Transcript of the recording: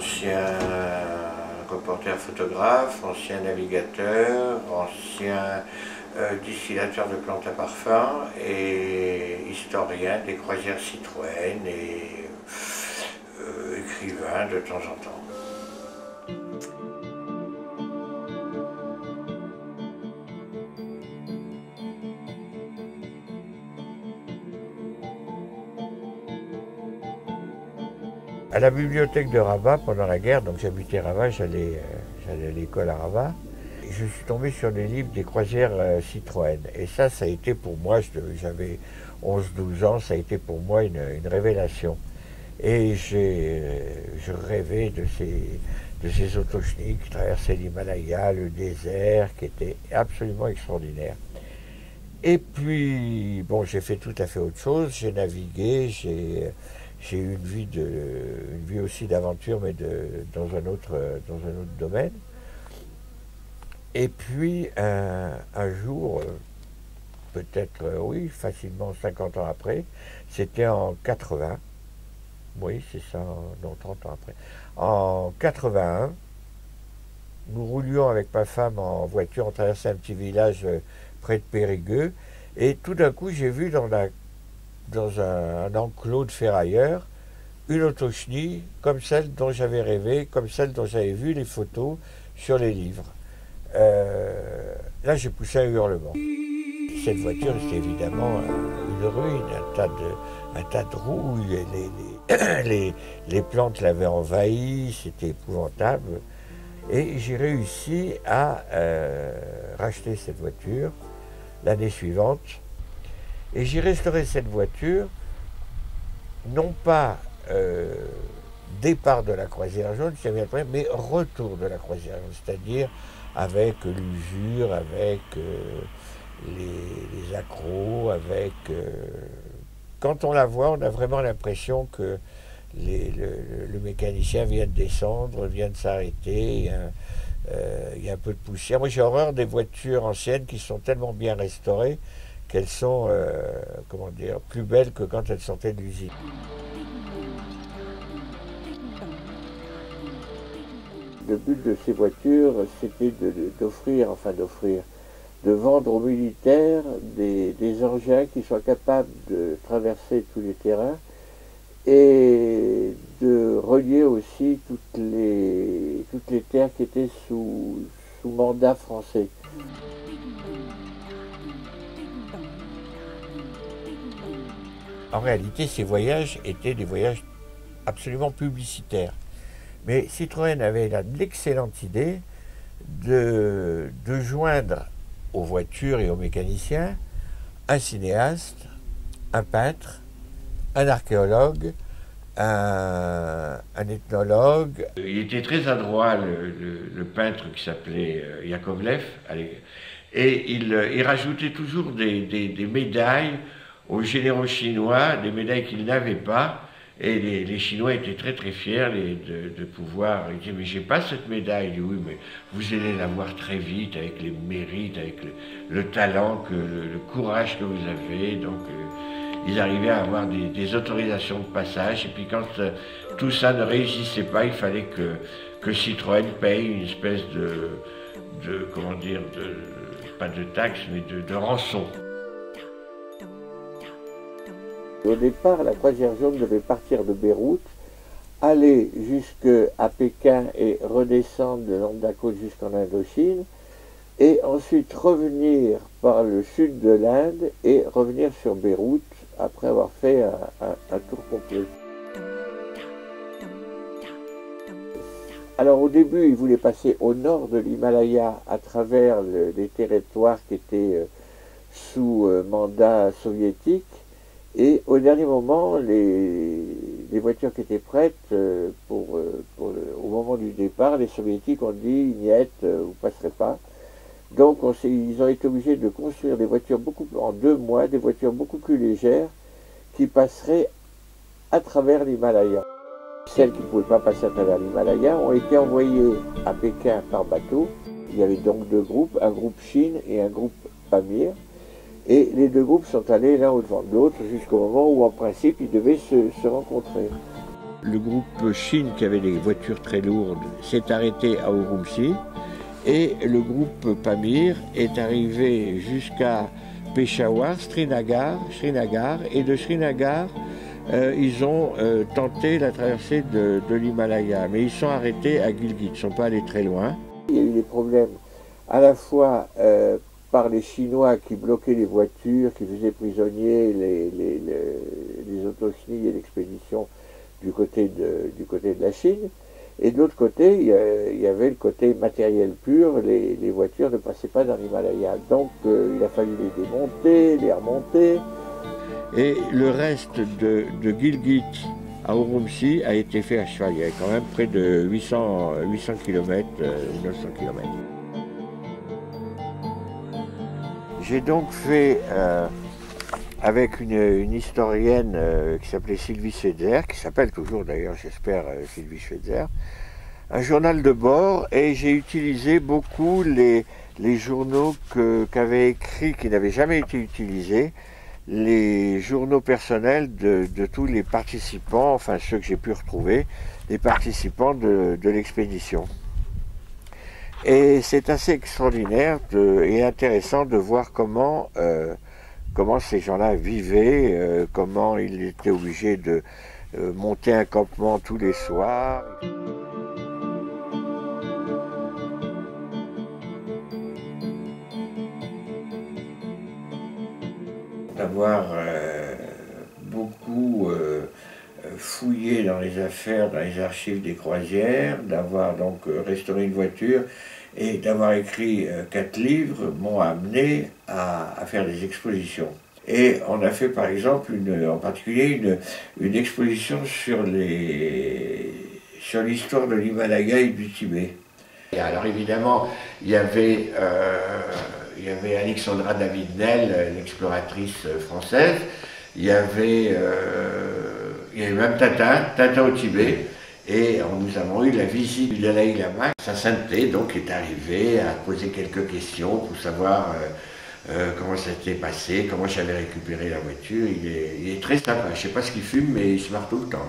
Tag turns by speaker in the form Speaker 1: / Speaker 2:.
Speaker 1: ancien reporter photographe, ancien navigateur, ancien distillateur de plantes à parfum et historien des croisières Citroën et écrivain de temps en temps. À la bibliothèque de Rabat, pendant la guerre, donc j'habitais Rabat, j'allais à l'école à Rabat, et je suis tombé sur les livres des croisières Citroën. Et ça a été pour moi, j'avais 11-12 ans, ça a été pour moi une révélation. Et je rêvais de ces autochenilles qui traversaient l'Himalaya, le désert, qui étaient absolument extraordinaires. Et puis, bon, j'ai fait tout à fait autre chose, j'ai navigué, j'ai eu une vie aussi d'aventure, mais dans un autre domaine. Et puis, un jour, peut-être, oui, facilement 50 ans après, c'était en 80, oui, c'est ça, non, 30 ans après. En 81, nous roulions avec ma femme en voiture, on traversait un petit village près de Périgueux, et tout d'un coup, j'ai vu dans un enclos de ferrailleurs, une autochenille comme celle dont j'avais rêvé, comme celle dont j'avais vu les photos sur les livres. Là, j'ai poussé un hurlement. Cette voiture, c'était évidemment une ruine, un tas de rouille, les plantes l'avaient envahie, c'était épouvantable. Et j'ai réussi à racheter cette voiture l'année suivante. Et j'ai restauré cette voiture, non pas départ de la croisière jaune, mais retour de la croisière jaune, c'est-à-dire avec l'usure, avec les accros, avec... quand on la voit, on a vraiment l'impression que le mécanicien vient de descendre, vient de s'arrêter, il y a un peu de poussière. Moi j'ai horreur des voitures anciennes qui sont tellement bien restaurées qu'elles sont, comment dire, plus belles que quand elles sortaient de l'usine. Le but de ces voitures, c'était de vendre aux militaires des engins qui soient capables de traverser tous les terrains et de relier aussi toutes les terres qui étaient sous mandat français. En réalité, ces voyages étaient des voyages absolument publicitaires. Mais Citroën avait l'excellente idée de joindre aux voitures et aux mécaniciens un cinéaste, un peintre, un archéologue, un ethnologue. Il était très adroit, le peintre qui s'appelait Yakovlev, et il rajoutait toujours des médailles aux généraux chinois, des médailles qu'ils n'avaient pas. Et les Chinois étaient très très fiers de pouvoir. Ils disaient, mais j'ai pas cette médaille. Il dit, oui, mais vous allez l'avoir très vite avec les mérites, avec le talent, le courage que vous avez. Donc ils arrivaient à avoir des autorisations de passage. Et puis quand tout ça ne réussissait pas, il fallait que Citroën paye une espèce comment dire, pas de taxe, mais de rançon. Au départ, la croisière jaune devait partir de Beyrouth, aller jusqu'à Pékin et redescendre le long de la côte jusqu'en Indochine, et ensuite revenir par le sud de l'Inde et revenir sur Beyrouth après avoir fait un tour complet. Alors au début, ils voulaient passer au nord de l'Himalaya à travers les territoires qui étaient sous mandat soviétique. Et au dernier moment, les voitures qui étaient prêtes au moment du départ, les soviétiques ont dit « Niet, vous ne passerez pas ». Donc ils ont été obligés de construire des voitures en 2 mois, des voitures beaucoup plus légères qui passeraient à travers l'Himalaya. Celles qui ne pouvaient pas passer à travers l'Himalaya ont été envoyées à Pékin par bateau. Il y avait donc 2 groupes, un groupe Chine et un groupe Pamir. Et les 2 groupes sont allés l'un au devant de l'autre jusqu'au moment où, en principe, ils devaient se rencontrer. Le groupe Chine, qui avait des voitures très lourdes, s'est arrêté à Urumqi. Et le groupe Pamir est arrivé jusqu'à Peshawar, Srinagar, et de Srinagar, ils ont tenté la traversée de l'Himalaya, mais ils sont arrêtés à Gilgit, ils ne sont pas allés très loin. Il y a eu des problèmes à la fois par les Chinois qui bloquaient les voitures, qui faisaient prisonniers les autochnies et l'expédition du côté de la Chine. Et de l'autre côté, il y avait le côté matériel pur, les voitures ne passaient pas dans l'Himalaya. Donc il a fallu les démonter, les remonter. Et le reste de Gilgit à Urumqi a été fait à cheval. Il y avait quand même près de 800 km, 900 km. J'ai donc fait, avec une historienne qui s'appelait Sylvie Schweitzer, qui s'appelle toujours d'ailleurs, j'espère, Sylvie Schweitzer, un journal de bord, et j'ai utilisé beaucoup les journaux qu'avaient écrits, qui n'avaient jamais été utilisés, les journaux personnels de tous les participants, enfin ceux que j'ai pu retrouver, les participants de l'expédition. Et c'est assez extraordinaire et intéressant de voir comment ces gens-là vivaient, comment ils étaient obligés de monter un campement tous les soirs. D'avoir beaucoup fouillé dans les affaires, dans les archives des croisières, d'avoir donc restauré une voiture et d'avoir écrit 4 livres m'ont amené à faire des expositions. Et on a fait par exemple, en particulier, une exposition sur l'histoire de l'Himalaya et du Tibet. Et alors évidemment, il y avait Alexandra David-Néel, l'exploratrice française. Il y avait même Tintin au Tibet. Et nous avons eu la visite du Dalai Lama. Sa sainteté donc est arrivée à poser quelques questions pour savoir comment ça s'était passé, comment j'avais récupéré la voiture. Il est très sympa. Je ne sais pas ce qu'il fume, mais il se marre tout le temps.